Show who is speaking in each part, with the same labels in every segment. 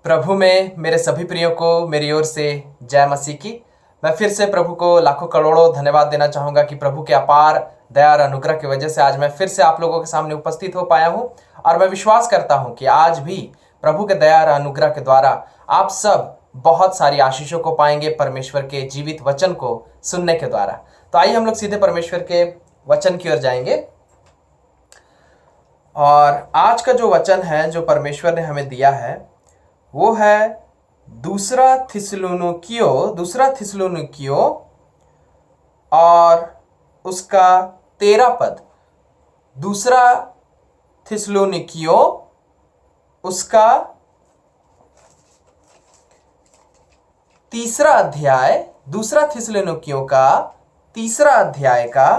Speaker 1: प्रभु में मेरे सभी प्रियों को मेरी ओर से जय मसीह की। मैं फिर से प्रभु को लाखों करोड़ों धन्यवाद देना चाहूँगा कि प्रभु के अपार दया और अनुग्रह की वजह से आज मैं फिर से आप लोगों के सामने उपस्थित हो पाया हूँ। और मैं विश्वास करता हूँ कि आज भी प्रभु के दया और अनुग्रह के द्वारा आप सब बहुत सारी आशीषों को पाएंगे परमेश्वर के जीवित वचन को सुनने के द्वारा। तो आइए हम लोग सीधे परमेश्वर के वचन की ओर जाएंगे। और आज का जो वचन है जो परमेश्वर ने हमें दिया है वो है दूसरा थिस्सलुनीकियों और उसका 13 पद। दूसरा थिस्सलुनीकियों उसका 3 अध्याय, दूसरा थिस्सलुनीकियों का 3 अध्याय का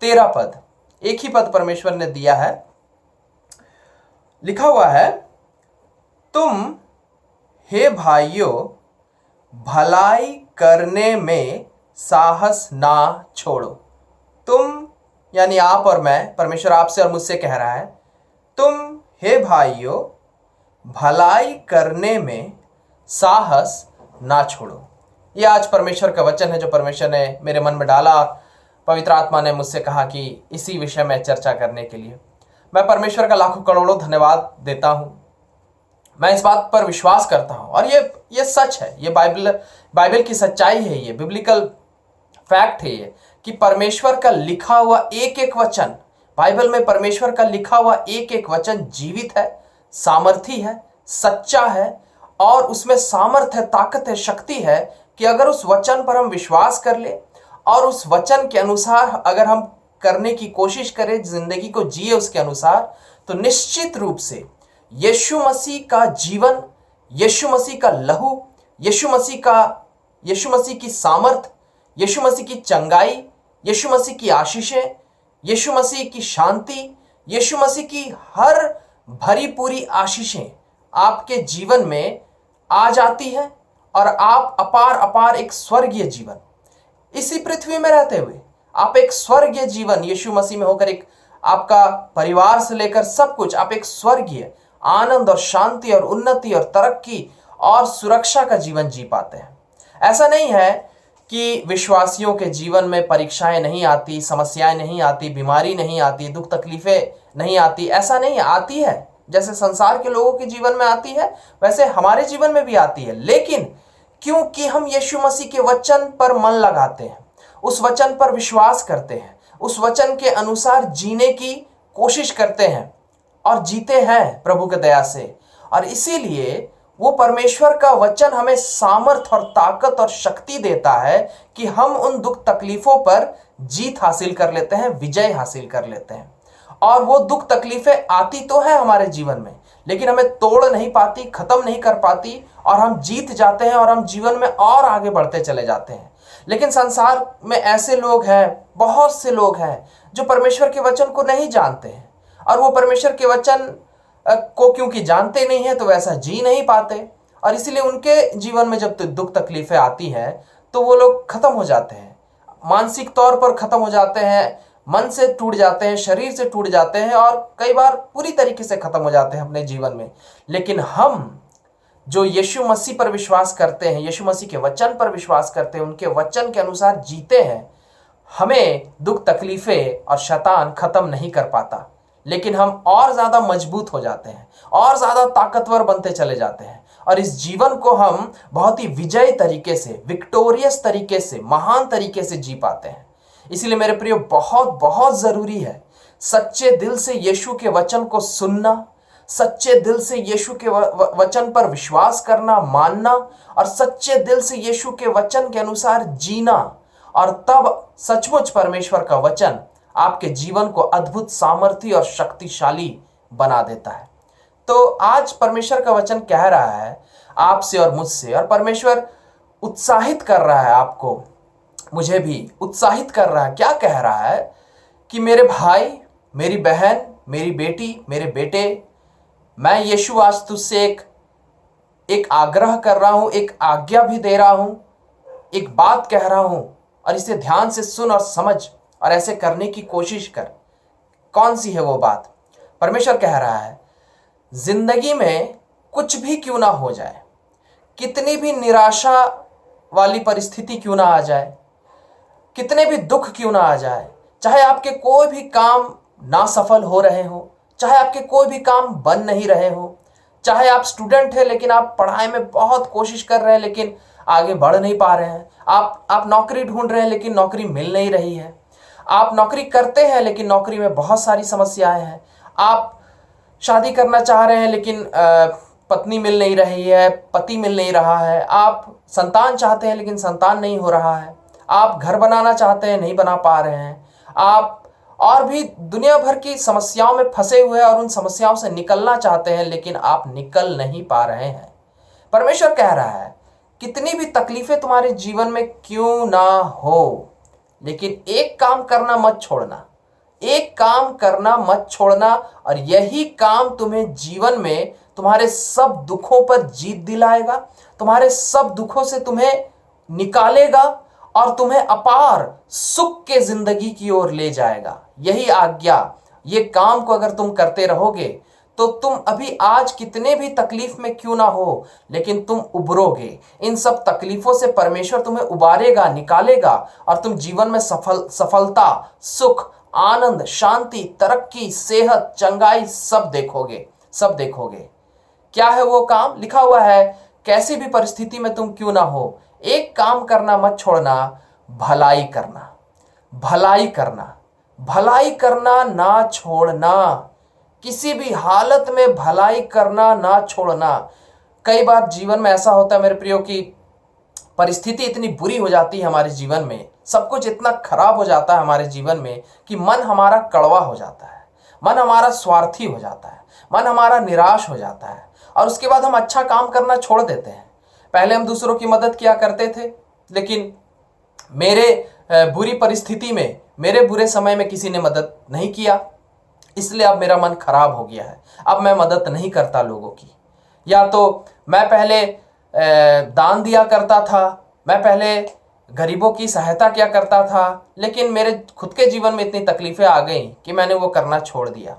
Speaker 1: 13 पद। एक ही पद परमेश्वर ने दिया है। लिखा हुआ है, तुम हे भाइयों भलाई करने में साहस ना छोड़ो। तुम यानी आप और मैं, परमेश्वर आपसे और मुझसे कह रहा है, तुम हे भाइयों भलाई करने में साहस ना छोड़ो। ये आज परमेश्वर का वचन है जो परमेश्वर ने मेरे मन में डाला। पवित्र आत्मा ने मुझसे कहा कि इसी विषय में चर्चा करने के लिए मैं परमेश्वर का लाखों करोड़ों धन्यवाद देता हूँ। मैं इस बात पर विश्वास करता हूँ और ये सच है, ये बाइबल की सच्चाई है, ये बिब्लिकल फैक्ट है ये कि परमेश्वर का लिखा हुआ एक एक वचन, बाइबल में परमेश्वर का लिखा हुआ एक एक वचन जीवित है, सामर्थी है, सच्चा है और उसमें सामर्थ है, ताकत है, शक्ति है कि अगर उस वचन पर हम विश्वास कर ले और उस वचन के अनुसार अगर हम करने की कोशिश करें, जिंदगी को जिए उसके अनुसार, तो निश्चित रूप से यीशु मसीह का जीवन, यीशु मसीह का लहू, यीशु मसीह की सामर्थ, यीशु मसीह की चंगाई, यीशु मसीह की आशीषें, यीशु मसीह की शांति, यीशु मसीह की हर भरी पूरी आशीषें आपके जीवन में आ जाती है और आप अपार एक स्वर्गीय जीवन, इसी पृथ्वी में रहते हुए आप एक स्वर्गीय जीवन यीशु मसीह में होकर, एक आपका परिवार से लेकर सब कुछ, आप एक स्वर्गीय आनंद और शांति और उन्नति और तरक्की और सुरक्षा का जीवन जी पाते हैं। ऐसा नहीं है कि विश्वासियों के जीवन में परीक्षाएं नहीं आती, समस्याएं नहीं आती, बीमारी नहीं आती, दुख तकलीफें नहीं आती। ऐसा नहीं आती है, जैसे संसार के लोगों के जीवन में आती है वैसे हमारे जीवन में भी आती है। लेकिन क्योंकि हम यीशु मसीह के वचन पर मन लगाते हैं, उस वचन पर विश्वास करते हैं, उस वचन के अनुसार जीने की कोशिश करते हैं और जीते हैं प्रभु के दया से, और इसीलिए वो परमेश्वर का वचन हमें सामर्थ और ताकत और शक्ति देता है कि हम उन दुख तकलीफों पर जीत हासिल कर लेते हैं, विजय हासिल कर लेते हैं। और वो दुख तकलीफें आती तो है हमारे जीवन में, लेकिन हमें तोड़ नहीं पाती, खत्म नहीं कर पाती, और हम जीत जाते हैं और हम जीवन में और आगे बढ़ते चले जाते हैं। लेकिन संसार में ऐसे लोग हैं, बहुत से लोग हैं जो परमेश्वर के वचन को नहीं जानते हैं, और वो परमेश्वर के वचन को क्योंकि जानते नहीं है तो वैसा जी नहीं पाते, और इसीलिए उनके जीवन में जब दुख तकलीफें आती हैं तो वो लोग खत्म हो जाते हैं, मानसिक तौर पर खत्म हो जाते हैं, मन से टूट जाते हैं, शरीर से टूट जाते हैं और कई बार पूरी तरीके से खत्म हो जाते हैं अपने जीवन में। लेकिन हम जो यीशु मसीह पर विश्वास करते हैं, यीशु मसीह के वचन पर विश्वास करते हैं, उनके वचन के अनुसार जीते हैं, हमें दुख तकलीफें और शैतान खत्म नहीं कर पाता, लेकिन हम और ज्यादा मजबूत हो जाते हैं, और ज्यादा ताकतवर बनते चले जाते हैं, और इस जीवन को हम बहुत ही विजयी तरीके से, विक्टोरियस तरीके से, महान तरीके से जी पाते हैं। इसलिए मेरे प्रियो, बहुत जरूरी है सच्चे दिल से यीशु के वचन को सुनना, सच्चे दिल से यीशु के वचन पर विश्वास करना, मानना, और सच्चे दिल से यीशु के वचन के अनुसार जीना, और तब सचमुच परमेश्वर का वचन आपके जीवन को अद्भुत, सामर्थी और शक्तिशाली बना देता है। तो आज परमेश्वर का वचन कह रहा है आपसे और मुझसे, और परमेश्वर उत्साहित कर रहा है आपको, मुझे भी उत्साहित कर रहा है। क्या कह रहा है कि मेरे भाई, मेरी बहन, मेरी बेटी, मेरे बेटे, मैं यीशु आज तुझसे एक आग्रह कर रहा हूं, एक आज्ञा भी दे रहा हूं, एक बात कह रहा हूं, और इसे ध्यान से सुन और समझ और ऐसे करने की कोशिश कर। कौन सी है वो बात? परमेश्वर कह रहा है, जिंदगी में कुछ भी क्यों ना हो जाए, कितनी भी निराशा वाली परिस्थिति क्यों ना आ जाए, कितने भी दुख क्यों ना आ जाए, चाहे आपके कोई भी काम ना सफल हो रहे हो, चाहे आपके कोई भी काम बन नहीं रहे हो, चाहे आप स्टूडेंट हैं लेकिन आप पढ़ाई में बहुत कोशिश कर रहे हैं लेकिन आगे बढ़ नहीं पा रहे हैं, आप नौकरी ढूंढ रहे हैं लेकिन नौकरी मिल नहीं रही है, आप नौकरी करते हैं लेकिन नौकरी में बहुत सारी समस्याएं हैं, आप शादी करना चाह रहे हैं लेकिन पत्नी मिल नहीं रही है, पति मिल नहीं रहा है, आप संतान चाहते हैं लेकिन संतान नहीं हो रहा है, आप घर बनाना चाहते हैं नहीं बना पा रहे हैं, आप और भी दुनिया भर की समस्याओं में फंसे हुए हैं और उन समस्याओं से निकलना चाहते हैं लेकिन आप निकल नहीं पा रहे हैं। परमेश्वर कह रहा है कितनी भी तकलीफें तुम्हारे जीवन में क्यों ना हो, लेकिन एक काम करना मत छोड़ना, एक काम करना मत छोड़ना, और यही काम तुम्हें जीवन में तुम्हारे सब दुखों पर जीत दिलाएगा, तुम्हारे सब दुखों से तुम्हें निकालेगा और तुम्हें अपार सुख के जिंदगी की ओर ले जाएगा। यही आज्ञा, ये काम को अगर तुम करते रहोगे तो तुम अभी आज कितने भी तकलीफ में क्यों ना हो, लेकिन तुम उबरोगे। इन सब तकलीफों से परमेश्वर तुम्हें उबारेगा, निकालेगा और तुम जीवन में सफलता, सुख, आनंद, शांति, तरक्की, सेहत, चंगाई सब देखोगे, सब देखोगे। क्या है वो काम? लिखा हुआ है कैसी भी परिस्थिति में तुम क्यों ना हो, एक काम करना मत छोड़ना, भलाई करना, भलाई करना, भलाई करना ना छोड़ना, किसी भी हालत में भलाई करना ना छोड़ना। कई बार जीवन में ऐसा होता है मेरे प्रियो की परिस्थिति इतनी बुरी हो जाती है हमारे जीवन में, सब कुछ इतना खराब हो जाता है हमारे जीवन में कि मन हमारा कड़वा हो जाता है, मन हमारा स्वार्थी हो जाता है, मन हमारा निराश हो जाता है और उसके बाद हम अच्छा काम करना छोड़ देते हैं। पहले हम दूसरों की मदद किया करते थे, लेकिन मेरे बुरी परिस्थिति में, मेरे बुरे समय में किसी ने मदद नहीं किया, इसलिए अब मेरा मन खराब हो गया है, अब मैं मदद नहीं करता लोगों की। या तो मैं पहले दान दिया करता था, मैं पहले गरीबों की सहायता किया करता था, लेकिन मेरे खुद के जीवन में इतनी तकलीफें आ गई कि मैंने वो करना छोड़ दिया।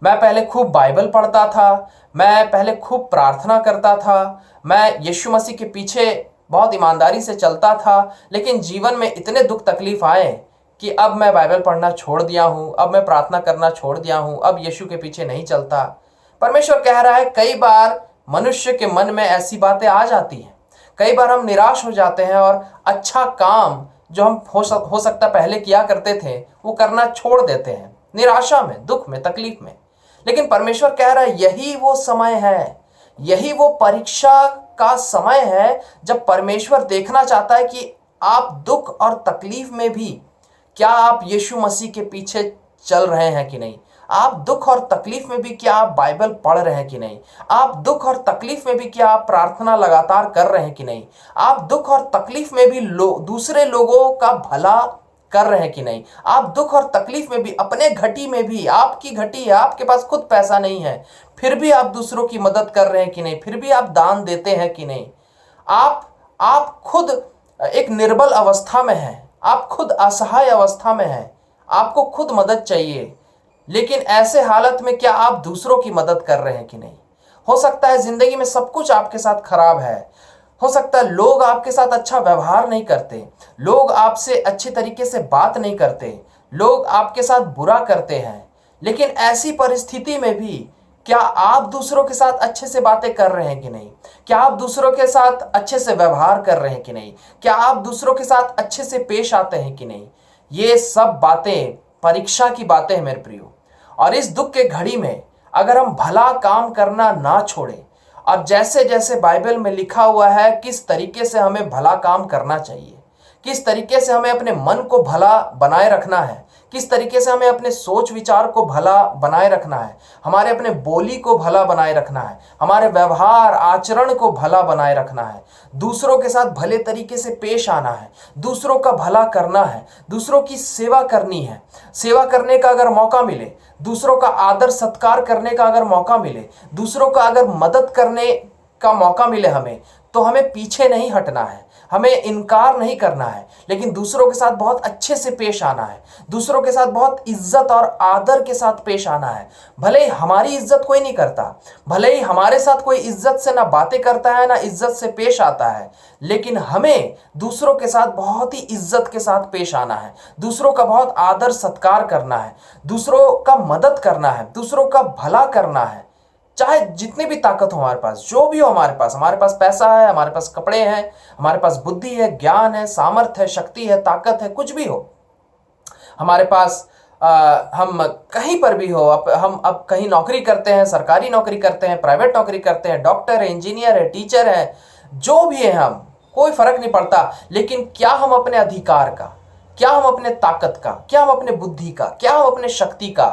Speaker 1: मैं पहले खूब बाइबल पढ़ता था, मैं पहले खूब प्रार्थना करता था, मैं यीशु मसीह के पीछे बहुत ईमानदारी से चलता था, लेकिन जीवन में इतने दुख तकलीफ आए कि अब मैं बाइबल पढ़ना छोड़ दिया हूँ, अब मैं प्रार्थना करना छोड़ दिया हूँ, अब यीशु के पीछे नहीं चलता। परमेश्वर कह रहा है कई बार मनुष्य के मन में ऐसी बातें आ जाती हैं, कई बार हम निराश हो जाते हैं और अच्छा काम जो हम हो सकता पहले किया करते थे वो करना छोड़ देते हैं, निराशा में, दुख में, तकलीफ में। लेकिन परमेश्वर कह रहा है यही वो समय है, यही वो परीक्षा का समय है जब परमेश्वर देखना चाहता है कि आप दुख और तकलीफ में भी क्या आप यीशु मसीह के पीछे चल रहे हैं कि नहीं, आप दुख और तकलीफ में भी क्या आप बाइबल पढ़ रहे हैं कि नहीं, आप दुख और तकलीफ में भी क्या आप प्रार्थना लगातार कर रहे हैं कि नहीं, आप दुख और तकलीफ में भी दूसरे लोगों का भला कर रहे हैं कि नहीं, आप दुख और तकलीफ में भी, अपने घटी में भी, आपकी घटी है, आपके पास खुद पैसा नहीं है फिर भी आप दूसरों की मदद कर रहे हैं कि नहीं, फिर भी आप दान देते हैं कि नहीं, आप खुद एक निर्बल अवस्था में हैं, आप खुद असहाय अवस्था में हैं, आपको खुद मदद चाहिए, लेकिन ऐसे हालत में क्या आप दूसरों की मदद कर रहे हैं कि नहीं। हो सकता है जिंदगी में सब कुछ आपके साथ खराब है, हो सकता है लोग आपके साथ अच्छा व्यवहार नहीं करते, लोग आपसे अच्छे तरीके से बात नहीं करते, लोग आपके साथ बुरा करते हैं, लेकिन ऐसी परिस्थिति में भी क्या आप दूसरों के साथ अच्छे से बातें कर रहे हैं कि नहीं, क्या आप दूसरों के साथ अच्छे से व्यवहार कर रहे हैं कि नहीं, क्या आप दूसरों के साथ अच्छे से पेश आते हैं कि नहीं। ये सब बातें परीक्षा की बातें हैं मेरे प्रियो, और इस दुख के घड़ी में अगर हम भला काम करना ना छोड़ें, और जैसे जैसे बाइबल में लिखा हुआ है किस तरीके से हमें भला काम करना चाहिए, किस तरीके से हमें अपने मन को भला बनाए रखना है, किस तरीके से हमें अपने सोच विचार को भला बनाए रखना है, हमारे अपने बोली को भला बनाए रखना है, हमारे व्यवहार आचरण को भला बनाए रखना है, दूसरों के साथ भले तरीके से पेश आना है, दूसरों का भला करना है, दूसरों की सेवा करनी है, सेवा करने का अगर मौका मिले, दूसरों का आदर सत्कार करने का अगर मौका मिले, दूसरों का अगर मदद करने का मौका मिले हमें, तो हमें पीछे नहीं हटना है, हमें इनकार नहीं करना है, लेकिन दूसरों के साथ बहुत अच्छे से पेश आना है, दूसरों के साथ बहुत इज्जत और आदर के साथ पेश आना है। भले ही हमारी इज्जत कोई नहीं करता, भले ही हमारे साथ कोई इज्जत से ना बातें करता है ना इज्जत से पेश आता है, लेकिन हमें दूसरों के साथ बहुत ही इज्जत के साथ पेश आना है, दूसरों का बहुत आदर सत्कार करना है, दूसरों का मदद करना है, दूसरों का भला करना है। चाहे जितनी भी ताकत हो हमारे पास, जो भी हो हमारे पास पैसा है, हमारे पास कपड़े हैं, हमारे पास बुद्धि है, ज्ञान है, सामर्थ्य है, शक्ति है, ताकत है, कुछ भी हो हमारे पास, हम कहीं पर भी हो, हम अब कहीं नौकरी करते हैं, सरकारी नौकरी करते हैं, प्राइवेट नौकरी करते हैं, डॉक्टर है, इंजीनियर है, टीचर है, जो भी है हम, कोई फर्क नहीं पड़ता, लेकिन क्या हम अपने अधिकार का, क्या हम अपने ताकत का, क्या हम अपने बुद्धि का, क्या हम अपने शक्ति का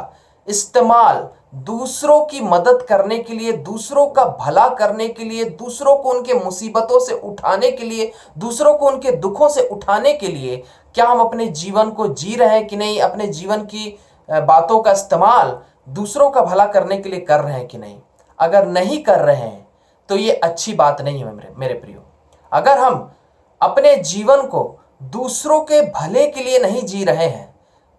Speaker 1: इस्तेमाल दूसरों की मदद करने के लिए, दूसरों का भला करने के लिए, दूसरों को उनके मुसीबतों से उठाने के लिए, दूसरों को उनके दुखों से उठाने के लिए, क्या हम अपने जीवन को जी रहे हैं कि नहीं, अपने जीवन की बातों का इस्तेमाल दूसरों का भला करने के लिए कर रहे हैं कि नहीं? अगर नहीं कर रहे हैं तो ये अच्छी बात नहीं है मेरे प्रियो। अगर हम अपने जीवन को दूसरों के भले के लिए नहीं जी रहे हैं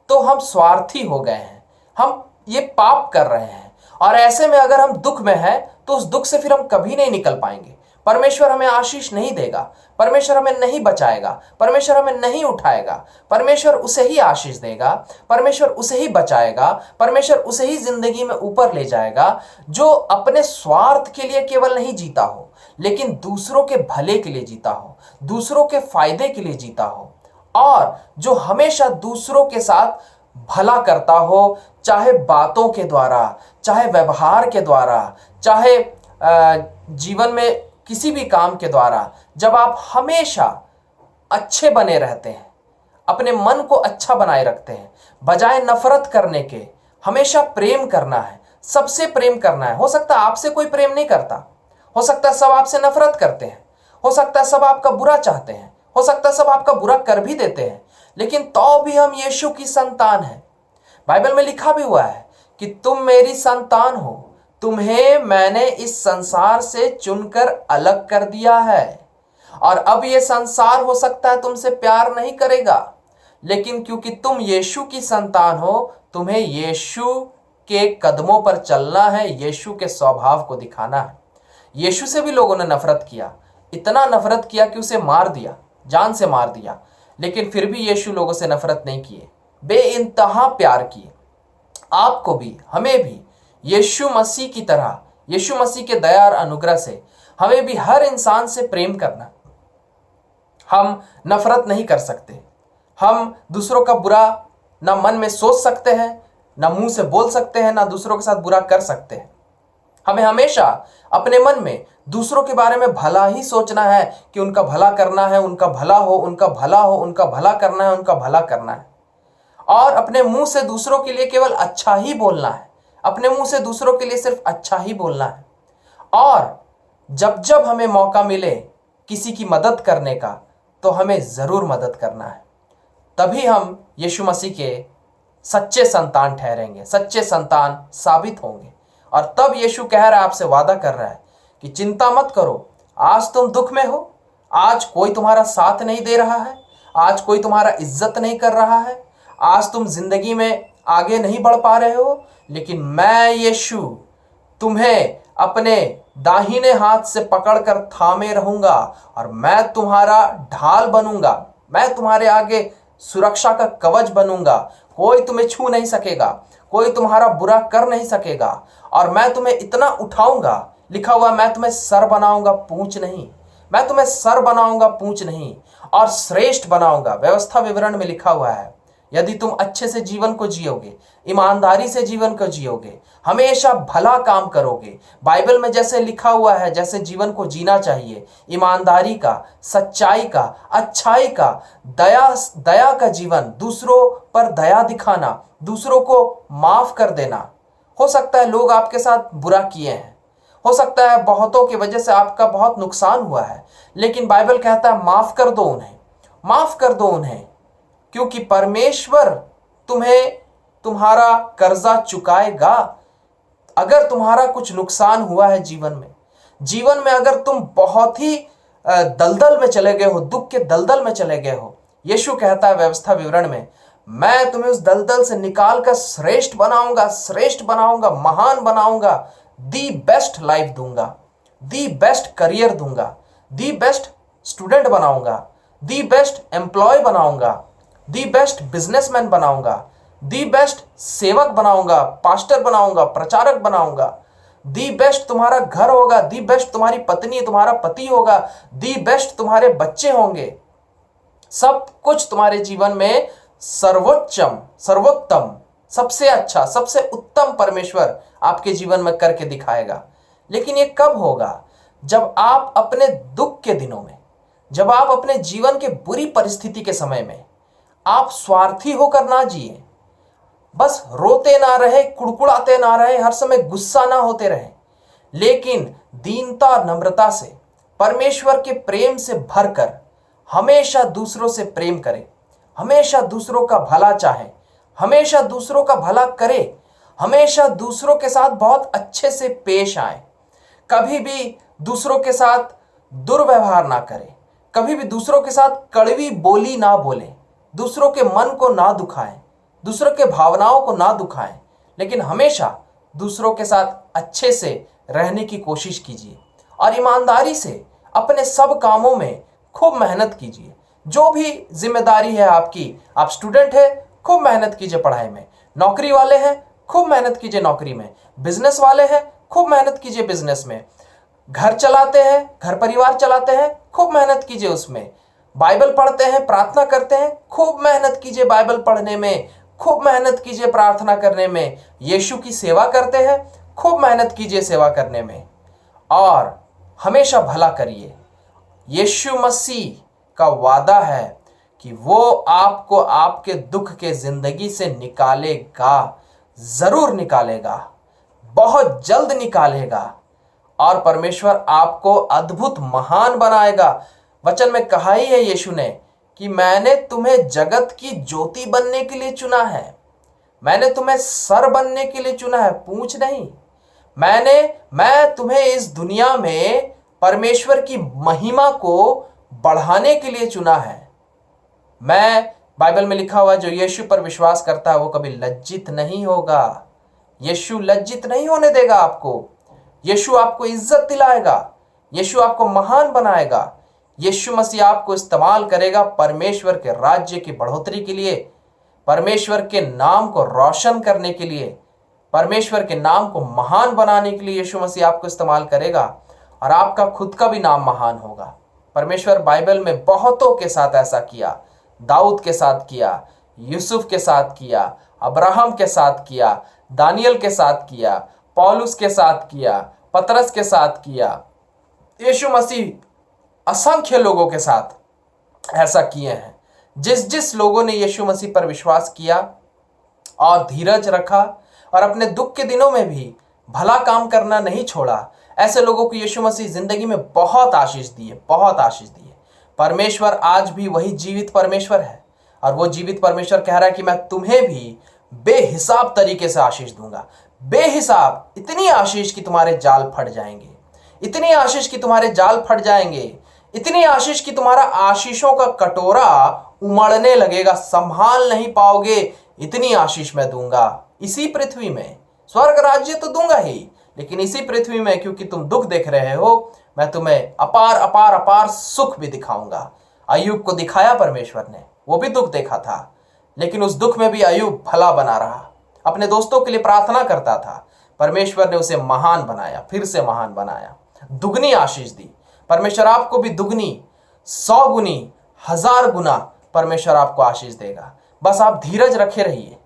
Speaker 1: तो हम स्वार्थी हो गए हैं, हम ये पाप कर रहे हैं। और ऐसे में अगर हम दुख में हैं तो उस दुख से फिर हम कभी नहीं निकल पाएंगे। परमेश्वर हमें आशीष नहीं देगा, परमेश्वर हमें नहीं बचाएगा, परमेश्वर हमें नहीं उठाएगा। परमेश्वर उसे ही आशीष देगा, परमेश्वर उसे ही बचाएगा, परमेश्वर उसे ही जिंदगी में ऊपर ले जाएगा जो अपने स्वार्थ के लिए केवल नहीं जीता हो, लेकिन दूसरों के भले के लिए जीता हो, दूसरों के फायदे के लिए जीता हो, और जो हमेशा दूसरों के साथ भला करता हो, चाहे बातों के द्वारा, चाहे व्यवहार के द्वारा, चाहे जीवन में किसी भी काम के द्वारा। जब आप हमेशा अच्छे बने रहते हैं, अपने मन को अच्छा बनाए रखते हैं, बजाय नफरत करने के हमेशा प्रेम करना है, सबसे प्रेम करना है। हो सकता है आपसे कोई प्रेम नहीं करता, हो सकता है सब आपसे नफरत करते हैं, हो सकता है सब आपका बुरा चाहते हैं, हो सकता है सब आपका बुरा कर भी देते हैं, लेकिन तो भी हम यीशु की संतान हैं। बाइबल में लिखा भी हुआ है कि तुम मेरी संतान हो, तुम्हें मैंने इस संसार से चुनकर अलग कर दिया है। और अब ये संसार हो सकता है तुमसे प्यार नहीं करेगा, लेकिन क्योंकि तुम यीशु की संतान हो, तुम्हें यीशु के कदमों पर चलना है, यीशु के स्वभाव को दिखाना है। यीशु से भी लोगों ने नफरत किया, इतना नफरत किया कि उसे मार दिया, जान से मार दिया, लेकिन फिर भी यीशु लोगों से नफरत नहीं किए, बेइंतहा प्यार किए। आपको भी, हमें भी यीशु मसीह की तरह, यीशु मसीह के दया और अनुग्रह से हमें भी हर इंसान से प्रेम करना। हम नफरत नहीं कर सकते, हम दूसरों का बुरा ना मन में सोच सकते हैं, ना मुंह से बोल सकते हैं, ना दूसरों के साथ बुरा कर सकते हैं। हमें हमेशा अपने मन में दूसरों के बारे में भला ही सोचना है कि उनका भला करना है, उनका भला हो, उनका भला हो, उनका भला करना है, उनका भला करना है। और अपने मुंह से दूसरों के लिए केवल अच्छा ही बोलना है, अपने मुंह से दूसरों के लिए सिर्फ अच्छा ही बोलना है। और जब जब हमें मौका मिले किसी की मदद करने का, तो हमें जरूर मदद करना है। तभी हम यीशु मसीह के सच्चे संतान ठहरेंगे, सच्चे संतान साबित होंगे। और तब यीशु कह रहा है, आपसे वादा कर रहा है कि चिंता मत करो, आज तुम दुख में हो, आज कोई तुम्हारा साथ नहीं दे रहा है, आज कोई तुम्हारा इज्जत नहीं कर रहा है, आज तुम जिंदगी में आगे नहीं बढ़ पा रहे हो, लेकिन मैं यीशु तुम्हें अपने दाहिने हाथ से पकड़कर थामे रहूंगा और मैं तुम्हारा ढाल बनूंगा, मैं तुम्हारे आगे सुरक्षा का कवच बनूंगा। कोई तुम्हें छू नहीं सकेगा, कोई तुम्हारा बुरा कर नहीं सकेगा, और मैं तुम्हें इतना उठाऊंगा। लिखा हुआ, मैं तुम्हें सर बनाऊंगा पूंछ नहीं, मैं तुम्हें सर बनाऊंगा पूंछ नहीं, और श्रेष्ठ बनाऊंगा। व्यवस्था विवरण में लिखा हुआ है, यदि तुम अच्छे से जीवन को जियोगे, ईमानदारी से जीवन को जियोगे, हमेशा भला काम करोगे, बाइबल में जैसे लिखा हुआ है जैसे जीवन को जीना चाहिए, ईमानदारी का, सच्चाई का, अच्छाई का, दया का जीवन, दूसरों पर दया दिखाना, दूसरों को माफ कर देना। हो सकता है लोग आपके साथ बुरा किए हैं, हो सकता है बहुतों की वजह से आपका बहुत नुकसान हुआ है, लेकिन बाइबल कहता है माफ कर दो उन्हें, माफ कर दो उन्हें, क्योंकि परमेश्वर तुम्हें तुम्हारा कर्जा चुकाएगा। अगर तुम्हारा कुछ नुकसान हुआ है जीवन में, जीवन में अगर तुम बहुत ही दलदल में चले गए हो, दुख के दलदल में चले गए हो, यीशु कहता है व्यवस्था विवरण में, मैं तुम्हें उस दलदल से निकाल कर श्रेष्ठ बनाऊंगा, श्रेष्ठ बनाऊंगा, महान बनाऊंगा, दी बेस्ट लाइफ दूंगा, दी बेस्ट करियर दूंगा, दी बेस्ट स्टूडेंट बनाऊंगा, दी बेस्ट एम्प्लॉय बनाऊंगा, दी बेस्ट बिजनेसमैन बनाऊंगा, दी बेस्ट सेवक बनाऊंगा, पास्टर बनाऊंगा, प्रचारक बनाऊंगा, दी बेस्ट तुम्हारा घर होगा, दी बेस्ट तुम्हारी पत्नी, तुम्हारा पति होगा, दी बेस्ट तुम्हारे बच्चे होंगे। सब कुछ तुम्हारे जीवन में सर्वोच्चम, सर्वोत्तम, सबसे अच्छा, सबसे उत्तम परमेश्वर आपके जीवन में करके दिखाएगा। लेकिन ये कब होगा? जब आप अपने दुख के दिनों में, जब आप अपने जीवन के बुरी परिस्थिति के समय में आप स्वार्थी होकर ना जिए, बस रोते ना रहे, कुड़कुड़ाते ना रहे, हर समय गुस्सा ना होते रहे, लेकिन दीनता, नम्रता से, परमेश्वर के प्रेम से भरकर हमेशा दूसरों से प्रेम करें, हमेशा दूसरों का भला चाहे, हमेशा दूसरों का भला करे, हमेशा दूसरों के साथ बहुत अच्छे से पेश आए, कभी भी दूसरों के साथ दुर्व्यवहार ना करें, कभी भी दूसरों के साथ कड़वी बोली ना बोले, दूसरों के मन को ना दुखाएं, दूसरों के भावनाओं को ना दुखाएं, लेकिन हमेशा दूसरों के साथ अच्छे से रहने की कोशिश कीजिए और ईमानदारी से अपने सब कामों में खूब मेहनत कीजिए। जो भी जिम्मेदारी है आपकी, आप स्टूडेंट है, खूब मेहनत कीजिए पढ़ाई में, नौकरी वाले हैं, खूब मेहनत कीजिए नौकरी में, बिजनेस वाले हैं, खूब मेहनत कीजिए बिजनेस में, घर चलाते हैं, घर परिवार चलाते हैं, खूब मेहनत कीजिए उसमें, बाइबल पढ़ते हैं, प्रार्थना करते हैं, खूब मेहनत कीजिए बाइबल पढ़ने में, खूब मेहनत कीजिए प्रार्थना करने में, यीशु की सेवा करते हैं, खूब मेहनत कीजिए सेवा करने में, और हमेशा भला करिए। यीशु मसीह का वादा है कि वो आपको आपके दुख के जिंदगी से निकालेगा, जरूर निकालेगा, बहुत जल्द निकालेगा, और परमेश्वर आपको अद्भुत महान बनाएगा। वचन में कहा ही है यीशु ने कि मैंने तुम्हें जगत की ज्योति बनने के लिए चुना है, मैंने तुम्हें सर बनने के लिए चुना है, पूंछ नहीं। मैं तुम्हें इस दुनिया में परमेश्वर की महिमा को बढ़ाने के लिए चुना है। मैं, बाइबल में लिखा हुआ है, जो यीशु पर विश्वास करता है वो कभी लज्जित नहीं होगा। यीशु लज्जित नहीं होने देगा आपको। यीशु आपको इज्जत दिलाएगा, यीशु आपको महान बनाएगा। यीशु मसीह आपको इस्तेमाल करेगा परमेश्वर के राज्य की बढ़ोतरी के लिए, परमेश्वर के नाम को रोशन करने के लिए, परमेश्वर के नाम को महान बनाने के लिए यीशु मसीह आपको इस्तेमाल करेगा, और आपका खुद का भी नाम महान होगा। परमेश्वर बाइबल में बहुतों के साथ ऐसा किया, दाऊद के साथ किया, यूसुफ के साथ किया, अब्राहम के साथ किया, दानियल के साथ किया, पौलुस के साथ किया, पतरस के साथ किया। यीशु मसीह असंख्य लोगों के साथ ऐसा किए हैं। जिस जिस लोगों ने यीशु मसीह पर विश्वास किया और धीरज रखा और अपने दुख के दिनों में भी भला काम करना नहीं छोड़ा, ऐसे लोगों को यीशु मसीह जिंदगी में बहुत आशीष दिए, बहुत आशीष दिए। परमेश्वर आज भी वही जीवित परमेश्वर है, और वो जीवित परमेश्वर कह रहा है कि मैं तुम्हें भी बेहिसाब तरीके से आशीष दूंगा, बेहिसाब, इतनी आशीष कि तुम्हारे जाल फट जाएंगे, इतनी आशीष कि तुम्हारे जाल फट जाएंगे, इतनी आशीष कि तुम्हारा आशीषों का कटोरा उमड़ने लगेगा, संभाल नहीं पाओगे, इतनी आशीष मैं दूंगा इसी पृथ्वी में। स्वर्ग राज्य तो दूंगा ही, लेकिन इसी पृथ्वी में, क्योंकि तुम दुख देख रहे हो, मैं तुम्हें अपार अपार अपार सुख भी दिखाऊंगा। अय्यूब को दिखाया परमेश्वर ने, वो भी दुख देखा था, लेकिन उस दुख में भी अय्यूब भला बना रहा, अपने दोस्तों के लिए प्रार्थना करता था। परमेश्वर ने उसे महान बनाया, फिर से महान बनाया, दुगनी आशीष दी। परमेश्वर आपको भी दुगनी, 100 गुनी, 1000 गुना परमेश्वर आपको आशीष देगा। बस आप धीरज रखे रहिए,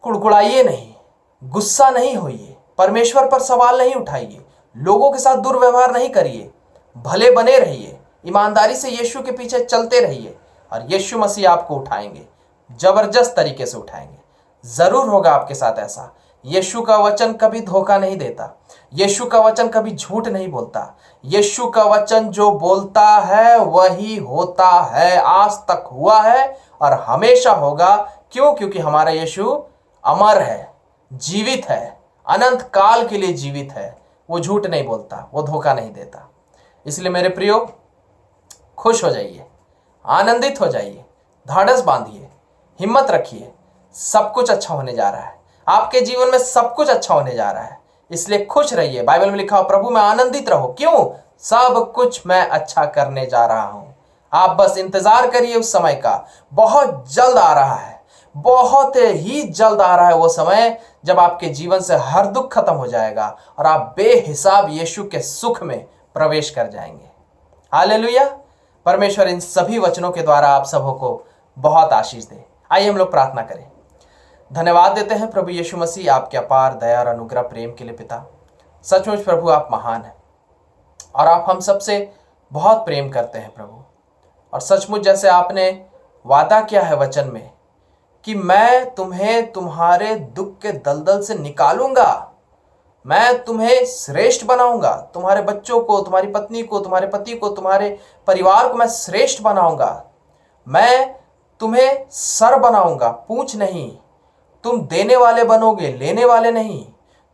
Speaker 1: कुड़कुड़ाइए नहीं, गुस्सा नहीं होइए, परमेश्वर पर सवाल नहीं उठाइए, लोगों के साथ दुर्व्यवहार नहीं करिए, भले बने रहिए, ईमानदारी से यीशु के पीछे चलते रहिए, और यीशु मसीह आपको उठाएंगे, जबरदस्त तरीके से उठाएंगे। जरूर होगा आपके साथ ऐसा। यीशु का वचन कभी धोखा नहीं देता, यीशु का वचन कभी झूठ नहीं बोलता, यीशु का वचन जो बोलता है वही होता है, आज तक हुआ है और हमेशा होगा। क्यों? क्योंकि हमारा यीशु अमर है, जीवित है, अनंत काल के लिए जीवित है, वो झूठ नहीं बोलता, वो धोखा नहीं देता। इसलिए मेरे प्रियो, खुश हो जाइए, आनंदित हो जाइए, ढाढ़स बांधिए, हिम्मत रखिए। सब कुछ अच्छा होने जा रहा है, आपके जीवन में सब कुछ अच्छा होने जा रहा है। इसलिए खुश रहिए। बाइबल में लिखा हो, प्रभु में आनंदित रहो। क्यों? सब कुछ मैं अच्छा करने जा रहा हूं। आप बस इंतजार करिए उस समय का। बहुत जल्द आ रहा है, बहुत ही जल्द आ रहा है वो समय जब आपके जीवन से हर दुख खत्म हो जाएगा और आप बेहिसाब यीशु के सुख में प्रवेश कर जाएंगे। हालेलुया। परमेश्वर इन सभी वचनों के द्वारा आप सबों को बहुत आशीष दे। आइए हम लोग प्रार्थना करें। धन्यवाद देते हैं प्रभु यीशु मसीह, आपके अपार दया और अनुग्रह प्रेम के लिए पिता। सचमुच प्रभु आप महान हैं और आप हम सबसे बहुत प्रेम करते हैं प्रभु। और सचमुच जैसे आपने वादा किया है वचन में कि मैं तुम्हें तुम्हारे दुख के दलदल से निकालूंगा, मैं तुम्हें श्रेष्ठ बनाऊंगा, तुम्हारे बच्चों को, तुम्हारी पत्नी को, तुम्हारे पति को, तुम्हारे परिवार को मैं श्रेष्ठ बनाऊंगा। मैं तुम्हें सर बनाऊंगा, पूंछ नहीं। तुम देने वाले बनोगे, लेने वाले नहीं।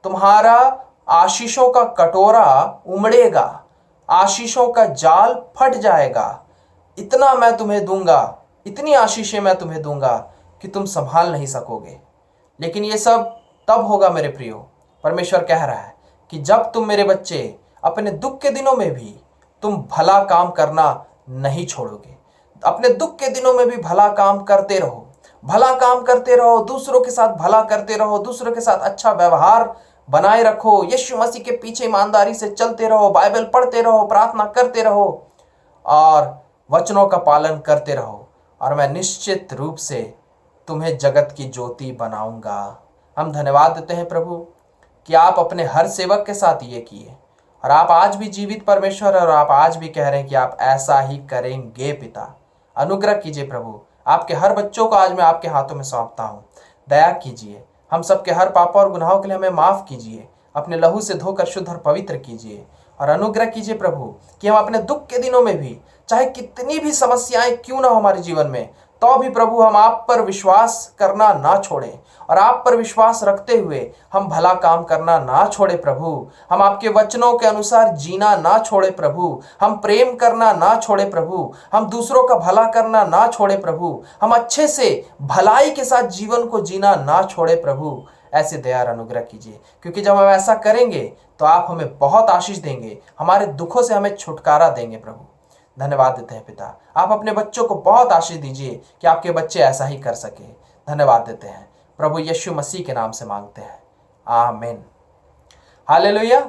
Speaker 1: तुम्हारा आशीषों का कटोरा उमड़ेगा, आशीषों का जाल फट जाएगा। इतना मैं तुम्हें दूंगा, इतनी आशीषें मैं तुम्हें दूंगा कि तुम संभाल नहीं सकोगे। लेकिन ये सब तब होगा मेरे प्रियो। परमेश्वर कह रहा है कि जब तुम मेरे बच्चे अपने दुख के दिनों में भी तुम भला काम करना नहीं छोड़ोगे। अपने दुख के दिनों में भी भला काम करते रहो, भला काम करते रहो, दूसरों के साथ भला करते रहो, दूसरों के साथ अच्छा व्यवहार बनाए रखो, यीशु मसीह के पीछे ईमानदारी से चलते रहो, बाइबल पढ़ते रहो, प्रार्थना करते रहो और वचनों का पालन करते रहो, और मैं निश्चित रूप से तुम्हें जगत की ज्योति बनाऊंगा। हम धन्यवाद देते हैं प्रभु कि आप अपने हर सेवक के साथ ये किए और आप आज भी जीवित परमेश्वर, और आप आज भी कह रहे हैं कि आप ऐसा ही करेंगे। पिता अनुग्रह कीजिए प्रभु। आपके हर बच्चों को आज मैं आपके हाथों में सौंपता हूँ। दया कीजिए, हम सबके हर पापों और गुनाहों के लिए हमें माफ कीजिए, अपने लहू से धोकर शुद्ध और पवित्र कीजिए। और अनुग्रह कीजिए प्रभु कि हम अपने दुख के दिनों में भी, चाहे कितनी भी समस्याएं क्यों ना हो हमारे जीवन में, तो भी प्रभु हम आप पर विश्वास करना ना छोड़ें और आप पर विश्वास रखते हुए हम भला काम करना ना छोड़े प्रभु। हम आपके वचनों के अनुसार जीना ना छोड़े प्रभु। हम प्रेम करना ना छोड़े प्रभु। हम दूसरों का भला करना ना छोड़े प्रभु। हम अच्छे से भलाई के साथ जीवन को जीना ना छोड़े प्रभु। ऐसे दया और अनुग्रह कीजिए, क्योंकि जब हम ऐसा करेंगे तो आप हमें बहुत आशीष देंगे, हमारे दुखों से हमें छुटकारा देंगे प्रभु। धन्यवाद देते हैं पिता। आप अपने बच्चों को बहुत आशीष दीजिए कि आपके बच्चे ऐसा ही कर सके। धन्यवाद देते हैं प्रभु यीशु मसीह के नाम से मांगते हैं, आमीन। हालेलुया।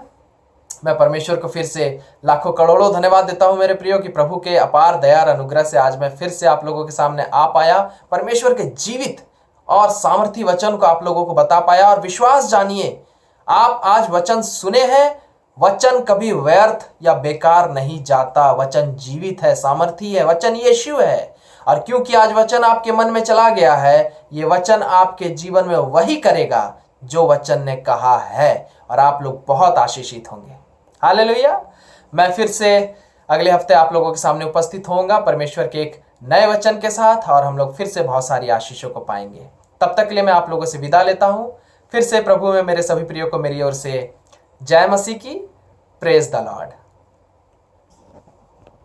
Speaker 1: मैं परमेश्वर को फिर से लाखों करोड़ों धन्यवाद देता हूं मेरे प्रियो कि प्रभु के अपार दया और अनुग्रह से आज मैं फिर से आप लोगों के सामने आ पाया, परमेश्वर के जीवित और सामर्थी वचन को आप लोगों को बता पाया। और विश्वास जानिए, आप आज वचन सुने हैं, वचन कभी व्यर्थ या बेकार नहीं जाता। वचन जीवित है, सामर्थी है, वचन यीशु है। और क्योंकि आज वचन आपके मन में चला गया है, ये वचन आपके जीवन में वही करेगा जो वचन ने कहा है, और आप लोग बहुत आशीषित होंगे। हालेलुया। मैं फिर से अगले हफ्ते आप लोगों के सामने उपस्थित होऊंगा परमेश्वर के एक नए वचन के साथ, और हम लोग फिर से बहुत सारी आशीषों को पाएंगे। तब तक के लिए मैं आप लोगों से विदा लेता हूं। फिर से प्रभु में मेरे सभी प्रियो को मेरी ओर से जय मसीह की। Praise the Lord.